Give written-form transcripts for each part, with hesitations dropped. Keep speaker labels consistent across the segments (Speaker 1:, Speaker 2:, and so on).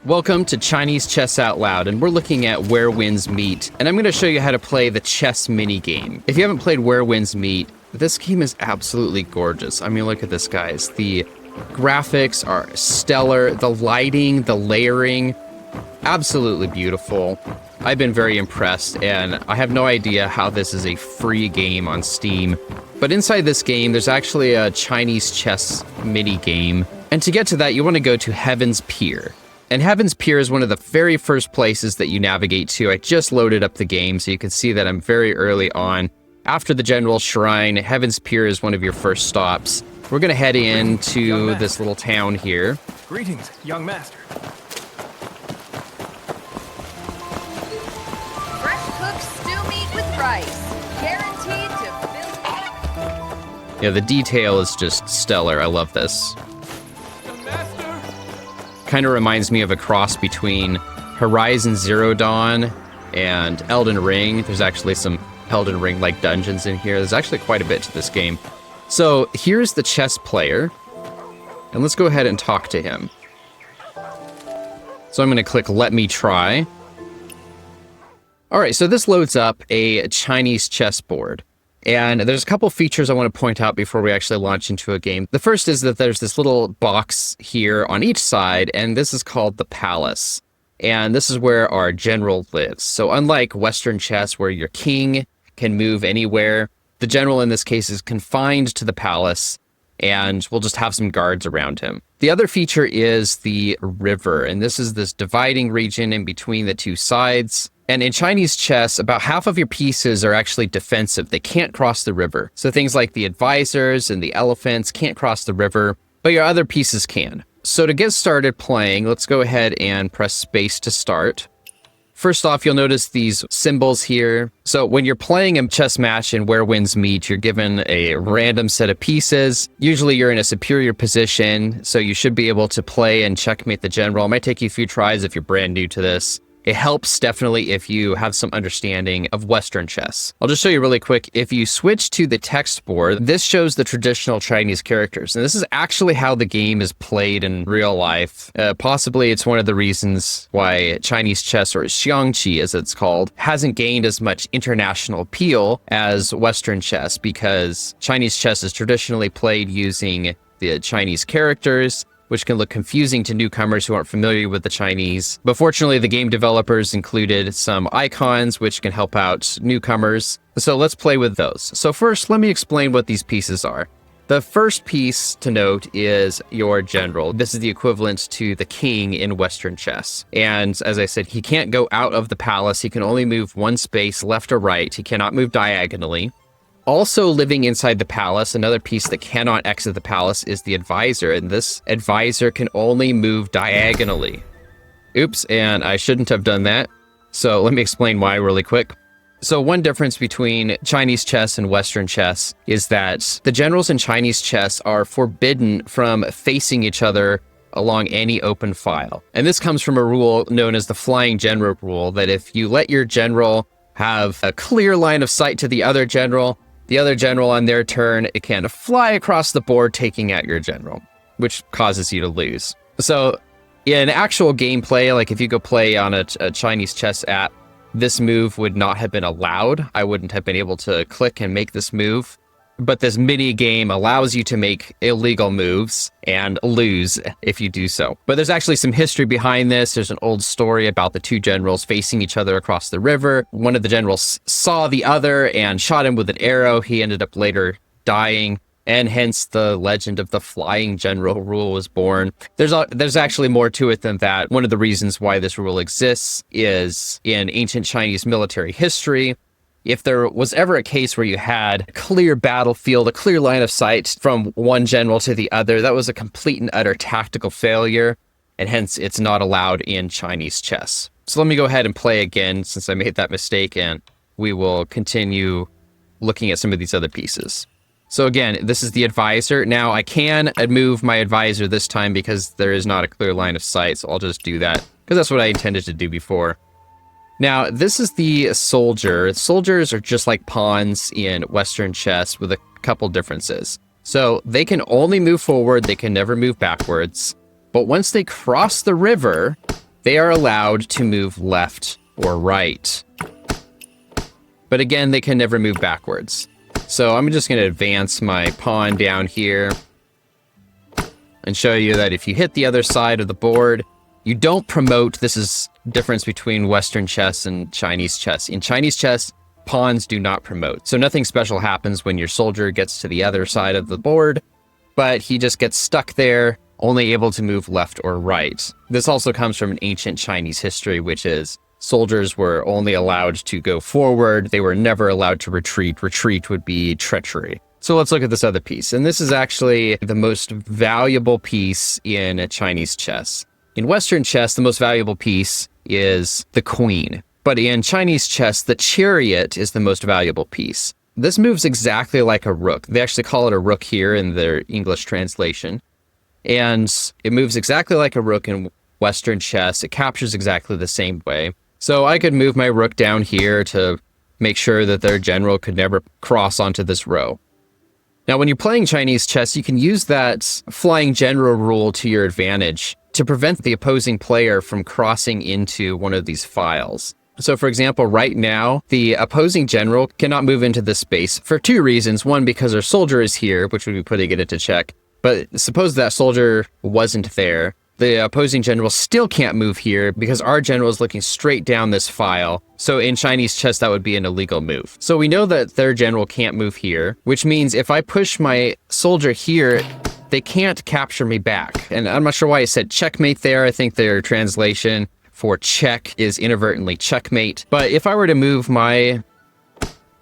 Speaker 1: Welcome to Chinese Chess Out Loud, and we're looking at Where Winds Meet, and I'm going to show you how to play the chess minigame. If you haven't played Where Winds Meet, this game is absolutely gorgeous. I mean, look at this, guys. The graphics are stellar, the lighting, the layering, absolutely beautiful. I've been very impressed, and I have no idea how this is a free game on Steam. But inside this game, there's actually a Chinese chess minigame, and to get to that, you want to go to Heaven's Pier. And Heaven's Pier is one of the very first places that you navigate to. I just loaded up the game, so you can see that I'm very early on. After the General Shrine, Heaven's Pier is one of your first stops. We're going to head into this little town here.
Speaker 2: Greetings, young master.
Speaker 3: Fresh cooked stew meat with rice. Guaranteed to fill.
Speaker 1: Yeah, the detail is just stellar. I love this. Kind of reminds me of a cross between Horizon Zero Dawn and Elden Ring. There's actually some Elden Ring-like dungeons in here. There's actually quite a bit to this game. So here's the chess player, and let's go ahead and talk to him. So I'm going to click Let Me Try. All right, so this loads up a Chinese chessboard. And there's a couple features I want to point out before we actually launch into a game. The first is that there's this little box here on each side, and this is called the palace. And this is where our general lives. So unlike Western chess, where your king can move anywhere, the general in this case is confined to the palace, and we'll just have some guards around him. The other feature is the river, and this is this dividing region in between the two sides. And in Chinese chess, about half of your pieces are actually defensive. They can't cross the river. So things like the advisors and the elephants can't cross the river, but your other pieces can. So to get started playing, let's go ahead and press space to start. First off, you'll notice these symbols here. So when you're playing a chess match in Where Winds Meet, you're given a random set of pieces. Usually you're in a superior position, so you should be able to play and checkmate the general. It might take you a few tries if you're brand new to this. It helps definitely if you have some understanding of Western chess. I'll just show you really quick. If you switch to the text board, this shows the traditional Chinese characters. And this is actually how the game is played in real life. Possibly it's one of the reasons why Chinese chess, or xiangqi as it's called, hasn't gained as much international appeal as Western chess, because Chinese chess is traditionally played using the Chinese characters, which can look confusing to newcomers who aren't familiar with the Chinese. But fortunately, the game developers included some icons which can help out newcomers. So let's play with those. So first, let me explain what these pieces are. The first piece to note is your general. This is the equivalent to the king in Western chess. And as I said, he can't go out of the palace. He can only move one space left or right. He cannot move diagonally. Also living inside the palace, another piece that cannot exit the palace is the advisor, and this advisor can only move diagonally. Oops, and I shouldn't have done that. So let me explain why really quick. So one difference between Chinese chess and Western chess is that the generals in Chinese chess are forbidden from facing each other along any open file. And this comes from a rule known as the flying general rule, that if you let your general have a clear line of sight to the other general on their turn, it can fly across the board, taking out your general, which causes you to lose. So in actual gameplay, like if you go play on a Chinese chess app, this move would not have been allowed. I wouldn't have been able to click and make this move. But this mini game allows you to make illegal moves and lose if you do so. But there's actually some history behind this. There's an old story about the two generals facing each other across the river. One of the generals saw the other and shot him with an arrow. He ended up later dying, and hence the legend of the flying general rule was born. There's actually more to it than that. One of the reasons why this rule exists is in ancient Chinese military history. If there was ever a case where you had a clear battlefield, a clear line of sight from one general to the other, that was a complete and utter tactical failure, and hence it's not allowed in Chinese chess. So let me go ahead and play again since I made that mistake, and we will continue looking at some of these other pieces. So again, this is the advisor. Now I can move my advisor this time because there is not a clear line of sight, so I'll just do that because that's what I intended to do before. Now, this is the soldier. Soldiers are just like pawns in Western chess with a couple differences. So they can only move forward, they can never move backwards. But once they cross the river, they are allowed to move left or right. But again, they can never move backwards. So I'm just going to advance my pawn down here and show you that if you hit the other side of the board, you don't promote. This is the difference between Western chess and Chinese chess. In Chinese chess, pawns do not promote. So nothing special happens when your soldier gets to the other side of the board, but he just gets stuck there, only able to move left or right. This also comes from an ancient Chinese history, which is soldiers were only allowed to go forward. They were never allowed to retreat. Retreat would be treachery. So let's look at this other piece. And this is actually the most valuable piece in Chinese chess. In Western chess, the most valuable piece is the queen. But in Chinese chess, the chariot is the most valuable piece. This moves exactly like a rook. They actually call it a rook here in their English translation. And it moves exactly like a rook in Western chess. It captures exactly the same way. So I could move my rook down here to make sure that their general could never cross onto this row. Now, when you're playing Chinese chess, you can use that flying general rule to your advantage to prevent the opposing player from crossing into one of these files. So for example, right now, the opposing general cannot move into this space for two reasons. One, because our soldier is here, which would be putting it into check. But suppose that soldier wasn't there. The opposing general still can't move here because our general is looking straight down this file. So in Chinese chess, that would be an illegal move. So we know that their general can't move here, which means if I push my soldier here, they can't capture me back. And I'm not sure why it said checkmate there. I think their translation for check is inadvertently checkmate. But if I were to move my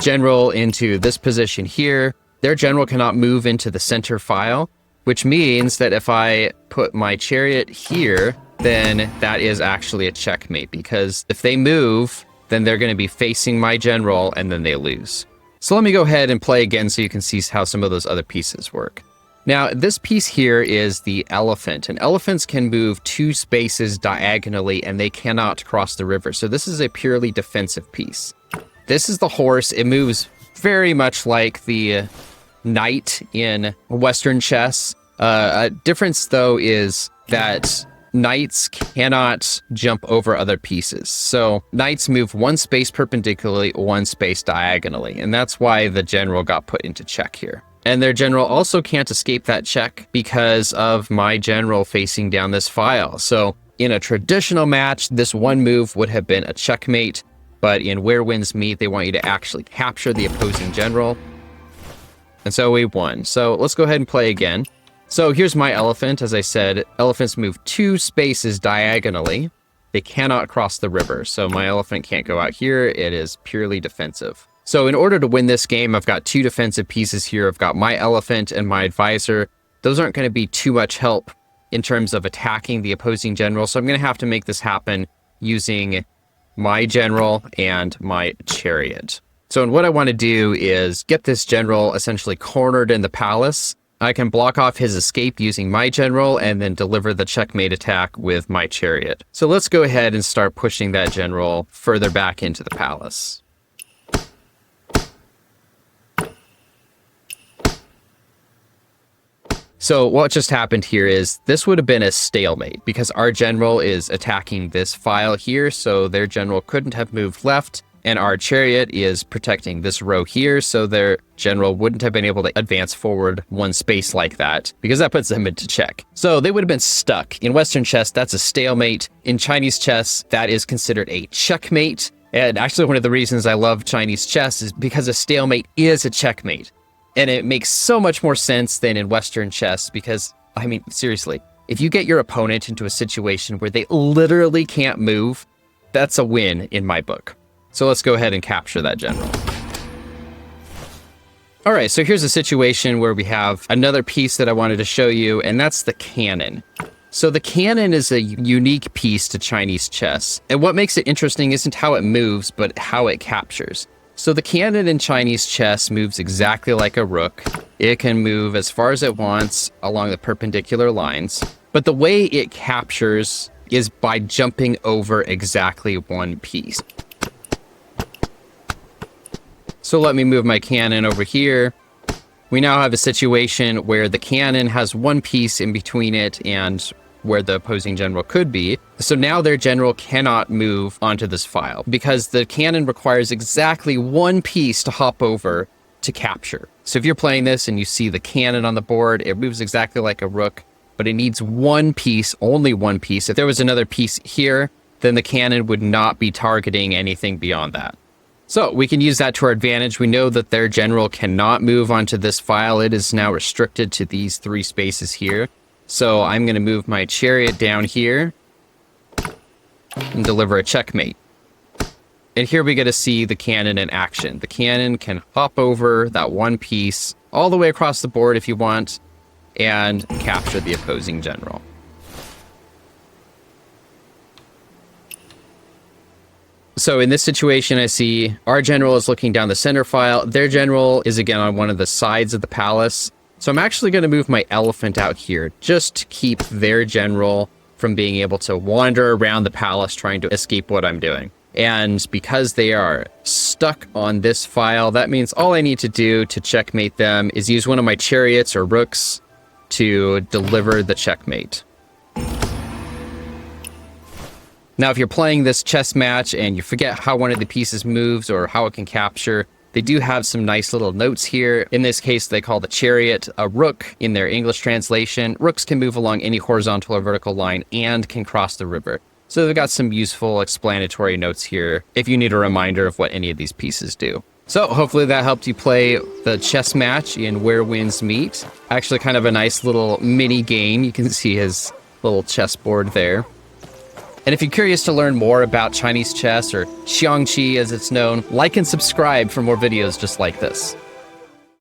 Speaker 1: general into this position here, their general cannot move into the center file, which means that if I put my chariot here, then that is actually a checkmate, because if they move, then they're going to be facing my general and then they lose. So let me go ahead and play again so you can see how some of those other pieces work. Now, this piece here is the elephant, and elephants can move 2 spaces diagonally and they cannot cross the river. So this is a purely defensive piece. This is the horse. It moves very much like the knight in Western chess. A difference, though, is that knights cannot jump over other pieces. So knights move 1 space perpendicularly, 1 space diagonally, and that's why the general got put into check here. And their general also can't escape that check because of my general facing down this file. So in a traditional match, this one move would have been a checkmate, but in Where Winds Meet, they want you to actually capture the opposing general. And so we won. So let's go ahead and play again. So here's my elephant. As I said, elephants move 2 spaces diagonally. They cannot cross the river. So my elephant can't go out here. It is purely defensive. So in order to win this game, I've got 2 defensive pieces here. I've got my elephant and my advisor. Those aren't going to be too much help in terms of attacking the opposing general. So I'm going to have to make this happen using my general and my chariot. So what I want to do is get this general essentially cornered in the palace. I can block off his escape using my general and then deliver the checkmate attack with my chariot. So let's go ahead and start pushing that general further back into the palace. So what just happened here is this would have been a stalemate because our general is attacking this file here, so their general couldn't have moved left, and our chariot is protecting this row here, so their general wouldn't have been able to advance forward 1 space like that, because that puts them into check. So they would have been stuck. In Western chess, that's a stalemate. In Chinese chess, that is considered a checkmate. And actually, one of the reasons I love Chinese chess is because a stalemate is a checkmate. And it makes so much more sense than in Western chess because, I mean, seriously, if you get your opponent into a situation where they literally can't move, that's a win in my book. So let's go ahead and capture that general. All right, so here's a situation where we have another piece that I wanted to show you, and that's the cannon. So the cannon is a unique piece to Chinese chess. And what makes it interesting isn't how it moves, but how it captures. So the cannon in Chinese chess moves exactly like a rook. It can move as far as it wants along the perpendicular lines. But the way it captures is by jumping over exactly 1 piece. So let me move my cannon over here. We now have a situation where the cannon has 1 piece in between it and where the opposing general could be. So now their general cannot move onto this file because the cannon requires exactly one piece to hop over to capture. So if you're playing this and you see the cannon on the board, it moves exactly like a rook, but it needs one piece, only one piece. If there was another piece here, then the cannon would not be targeting anything beyond that. So we can use that to our advantage. We know that their general cannot move onto this file. It is now restricted to these 3 spaces here. So I'm going to move my chariot down here and deliver a checkmate. And here we get to see the cannon in action. The cannon can hop over that one piece all the way across the board if you want and capture the opposing general. So in this situation, I see our general is looking down the center file. Their general is again on one of the sides of the palace. So I'm actually going to move my elephant out here just to keep their general from being able to wander around the palace trying to escape what I'm doing. And because they are stuck on this file, that means all I need to do to checkmate them is use one of my chariots or rooks to deliver the checkmate. Now, if you're playing this chess match and you forget how one of the pieces moves or how it can capture, they do have some nice little notes here. In this case, they call the chariot a rook in their English translation. Rooks can move along any horizontal or vertical line and can cross the river. So they've got some useful explanatory notes here if you need a reminder of what any of these pieces do. So hopefully that helped you play the chess match in Where Winds Meet. Actually kind of a nice little mini game. You can see his little chessboard there. And if you're curious to learn more about Chinese chess, or Xiangqi as it's known, like and subscribe for more videos just like this.